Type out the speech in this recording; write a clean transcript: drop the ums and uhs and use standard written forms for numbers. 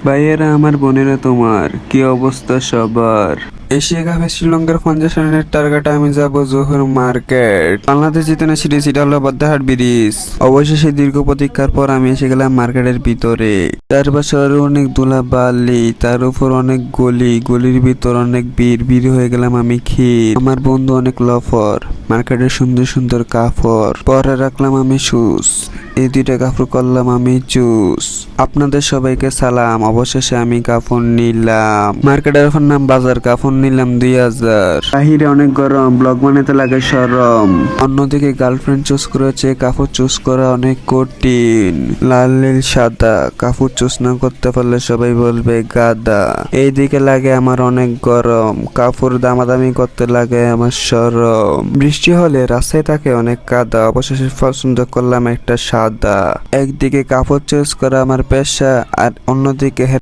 ভাইয়েরা আমার বোনেরা তোমার কি অবস্থা সবার? এশিয়া কাপে শ্রীলঙ্কার ফাউন্ডেশনের টার্গেট আমি যাব জোহর মার্কেট। বাংলাদেশ জিতে না সিরিজ, এটা হলো বদ্দাহাট ব্রিজ। অবশেষে দীর্ঘ প্রতীক্ষার পর আমি এসে গেলাম মার্কেটের ভিতরে। চারপাশে অনেক ধুলাবালি, তার উপর অনেক গলি, গলির ভিতর অনেক ভিড় হয়ে গেলাম আমি ক্ষীর। আমার বন্ধু অনেক লফর, মার্কেটের সুন্দর সুন্দর কাপড় পরে রাখলাম আমি শুজ, এই দুইটা কাপড় করলাম আমি চুজ। আপনাদের সবাইকে সালাম। অবশেষে আমি কাপড় নিলাম, মার্কেটের এখন নাম বাজার। কাপড় নিলাম 2000। বাহিরে অনেক গরম, ব্লগ বানাতে লাগে সরম। অন্যদিকে গার্লফ্রেন্ড চুজ করেছে, কাপড় চুজ করা অনেক কঠিন। লাল নীল সাদা, কাপড় চুজ না করতে পারলে সবাই বলবে গাদা। এইদিকে লাগে আমার অনেক গরম, কাপড় দামাদামি করতে লাগে আমার সরম। বৃষ্টি হলে রাস্তায় থাকে অনেক কাদা, অবশেষে পছন্দ করলাম একটা সাদা। একদিকে কাপড় চুজ করা আমার পেশা, আর অন্যদিকে